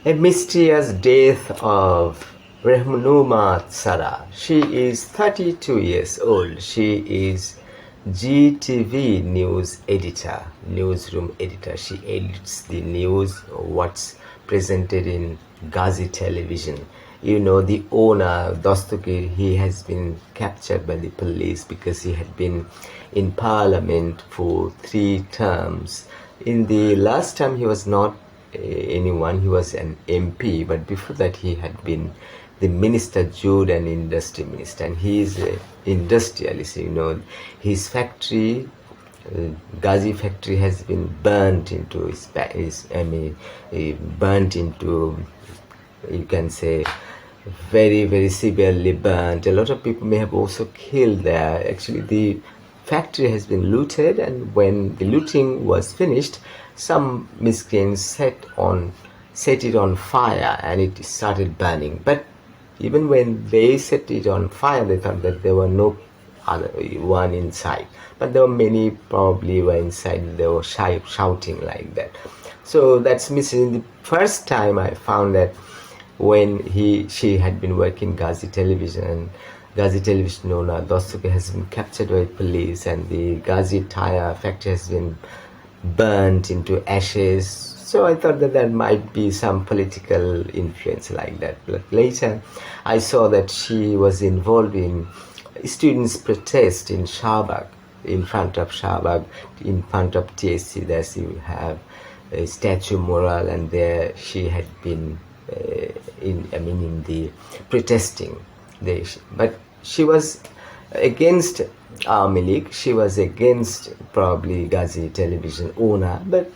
A mysterious death of Rahanuma Sarah. She is 32 years old. She is GTV news editor, newsroom editor. She edits the news, what's presented in Gazi Television. You know, the owner, Dostokir, he has been captured by the police because he had been in parliament for 3 terms. In the last term, he was not anyone, he was an MP, but before that, he had been the minister, Jude and industry minister, and he is an industrialist. You know, his factory, Gazi factory, has been burnt into burnt into, you can say, very, very severely burnt. A lot of people may have also killed there. Actually, the factory has been looted, and when the looting was finished, some miscreants set it on fire, and it started burning. But even when they set it on fire, they thought that there were no other one inside, but there were many probably were inside. They were shouting like that. So that's missing. The first time I found that when she had been working Gazi Television, and Gazi Television owner Dostokir has been captured by police, and the Gazi tire factory has been burnt into ashes. So I thought that there might be some political influence like that. But later I saw that she was involved in students' protest in Shahbag, in front of Shahbag, in front of TSC. There you have a statue mural, and there she had been in the protesting. But she was against Army League. She was against probably Gazi Television owner, but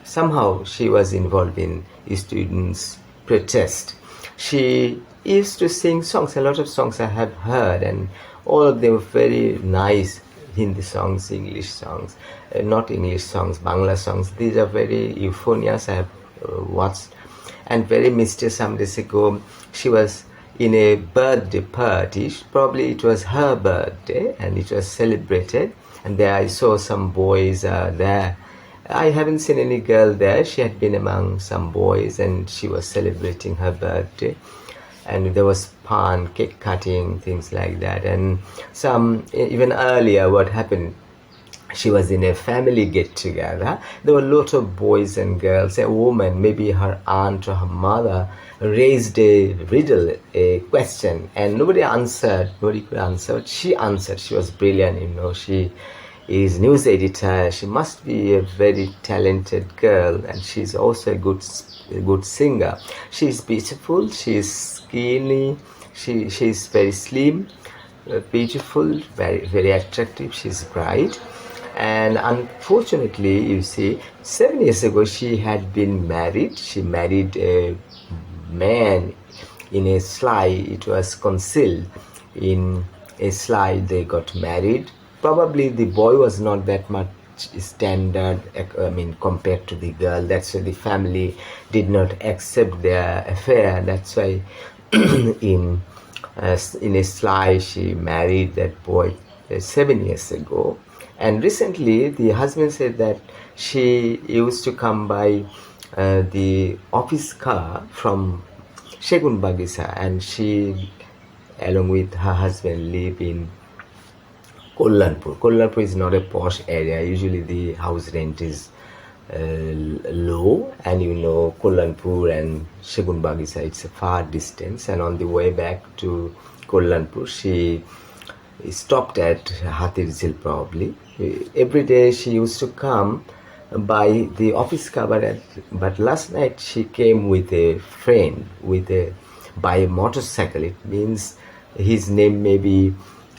somehow she was involved in students' protest. She used to sing songs. A lot of songs I have heard, and all of them were very nice. Hindi songs, English songs, not English songs, Bangla songs. These are very euphonious. I have watched, and very mysterious. Some days ago, she was in a birthday party. Probably it was her birthday, and it was celebrated. And there I saw some boys there. I haven't seen any girl there. She had been among some boys, and she was celebrating her birthday. And there was pan, cake cutting, things like that. And some, even earlier, what happened, she was in a family get-together. There were a lot of boys and girls. A woman, maybe her aunt or her mother, raised a riddle, a question, and nobody could answer, but she answered. She was brilliant, you know. She is news editor. She must be a very talented girl, and she's also a good singer. She's beautiful, she's skinny, she's very slim, beautiful, very, very attractive. She's bright. And unfortunately, you see, 7 years ago she had been married. She married a man in a slide. It was concealed in a slide. They got married. Probably the boy was not that much standard, compared to the girl. That's why the family did not accept their affair. That's why in a slide she married that boy 7 years ago. And recently the husband said that she used to come by the office car from Segun Bagisa, and she, along with her husband, live in Kollanpur. Kollanpur is not a posh area. Usually the house rent is low, and you know, Kollanpur and Segun Bagisa, it's a far distance. And on the way back to Kollanpur, she stopped at Hatirjheel probably. Every day she used to come by the office car, but last night she came with a friend, by a motorcycle. It means his name may be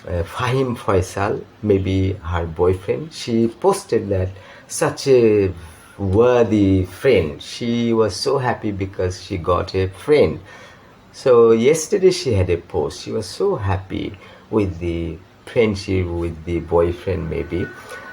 Fahim Faisal, maybe her boyfriend. She posted that such a worthy friend. She was so happy because she got a friend. So yesterday she had a post. She was so happy with the friendship with the boyfriend maybe.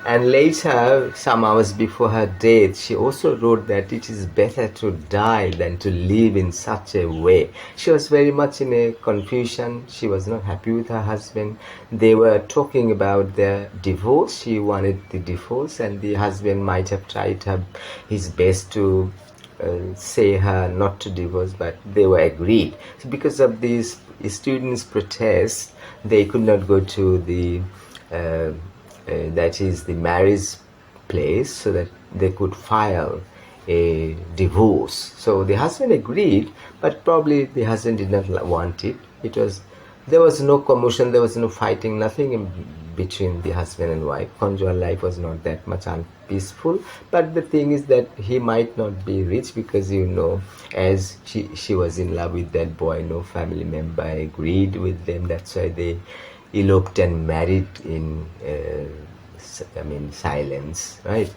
And later, some hours before her death, she also wrote that it is better to die than to live in such a way. She was very much in a confusion. She was not happy with her husband. They were talking about their divorce. She wanted the divorce, and the husband might have tried his best to say her not to divorce, but they were agreed. So because of these students' protests, they could not go to the that is the marriage place, so that they could file a divorce. So the husband agreed, but probably the husband did not want it. It was There was no commotion, there was no fighting, nothing in between the husband and wife. Conjugal life was not that much unpeaceful. But the thing is that he might not be rich, because as she was in love with that boy, no family member agreed with them. That's why they eloped and married in silence, right?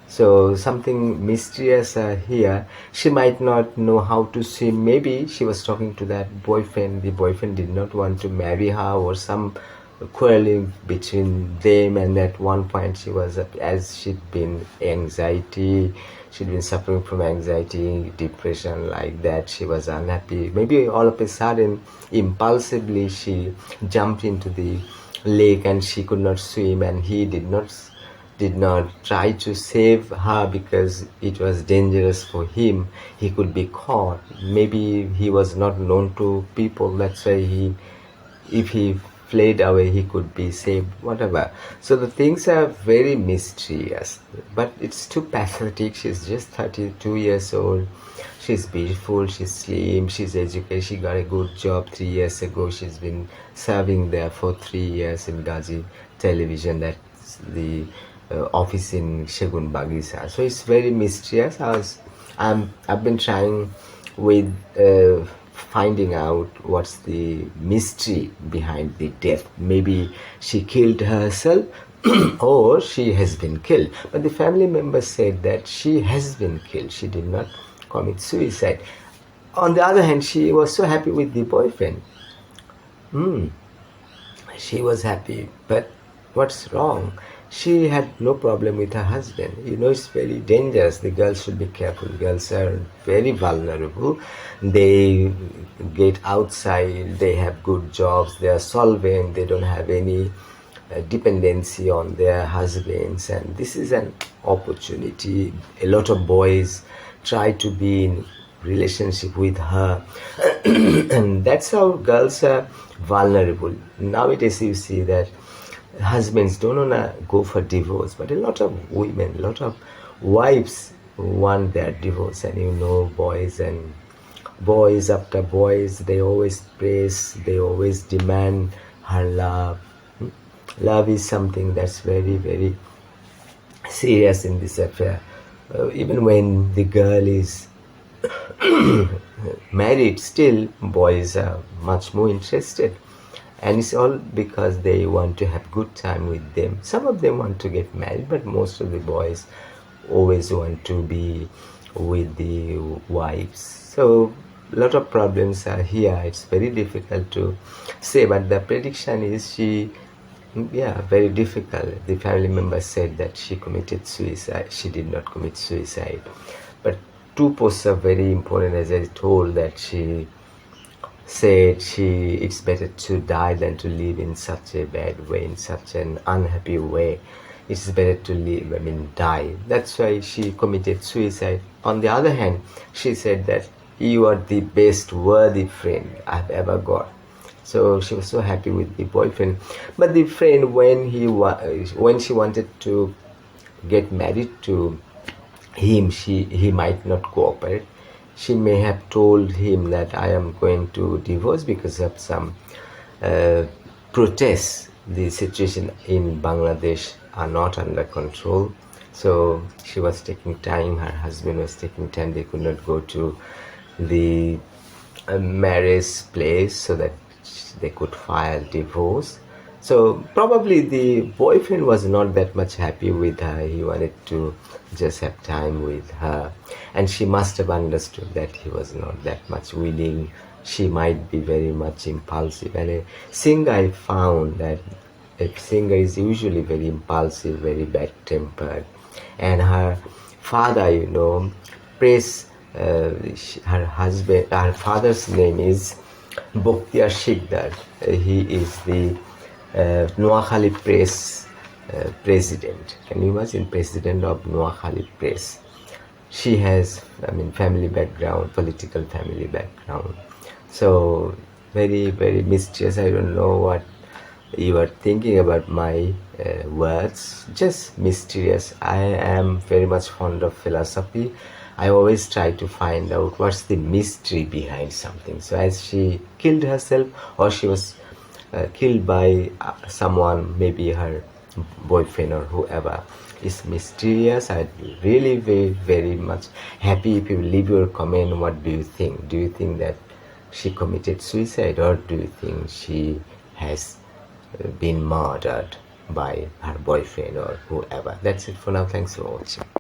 So something mysterious here. She might not know how to swim. Maybe she was talking to that boyfriend. The boyfriend did not want to marry her, or some quarreling between them. And at one point she was, as she'd been suffering from anxiety, depression, like that. She was unhappy. Maybe all of a sudden, impulsively, she jumped into the lake, and she could not swim, and he did not try to save her, because it was dangerous for him. He could be caught. Maybe he was not known to people. That's why if he fled away, he could be saved, whatever. So the things are very mysterious, but it's too pathetic. She's just 32 years old. She's beautiful, she's slim, she's educated, she got a good job 3 years ago. She's been serving there for 3 years in Gazi Television. That's the office in Shegun Bagisa. So it's very mysterious. I've been trying with finding out what's the mystery behind the death. Maybe she killed herself or she has been killed. But the family members said that she has been killed. She did not commit suicide. On the other hand, she was so happy with the boyfriend. She was happy, but what's wrong? She had no problem with her husband. It's very dangerous. The girls should be careful. Girls are very vulnerable. They get outside, they have good jobs, they are solvent, they don't have any dependency on their husbands. And this is an opportunity. A lot of boys try to be in relationship with her. And that's how girls are vulnerable. Nowadays you see that husbands don't want to go for divorce, but a lot of women, a lot of wives want their divorce. And boys after boys, they always praise, they always demand her love. Love is something that's very, very serious in this affair. Even when the girl is married, still boys are much more interested. And it's all because they want to have good time with them. Some of them want to get married, but most of the boys always want to be with the wives. So a lot of problems are here. It's very difficult to say, but the prediction is very difficult. The family members said that she committed suicide. She did not commit suicide. But two posts are very important, as I told, that she said it's better to die than to live in such a bad way, in such an unhappy way. It's better to live, die. That's why she committed suicide. On the other hand, she said that you are the best worthy friend I've ever got. So she was so happy with the boyfriend. But the friend, when she wanted to get married to him, he might not cooperate. She may have told him that I am going to divorce because of some protests. The situation in Bangladesh are not under control. So she was taking time, her husband was taking time. They could not go to the marriage place so that they could file divorce. So probably the boyfriend was not that much happy with her. He wanted to just have time with her. And she must have understood that he was not that much willing. She might be very much impulsive. And a singer, I found that a singer is usually very impulsive, very bad-tempered. And her father, prays, her father's name is Boktiar Shikdar. He is the Noakhali Press president. Can you imagine? President of Noakhali Press. she has, I mean, family background, political family background. So very, very mysterious. I don't know what you are thinking about my words. Just mysterious. I am very much fond of philosophy. I always try to find out what's the mystery behind something. So as she killed herself, or she was killed by someone, maybe her boyfriend or whoever, is mysterious. I'd be really very, very much happy if you leave your comment. What do you think? Do you think that she committed suicide, or do you think she has been murdered by her boyfriend or whoever? That's it for now. Thanks for watching.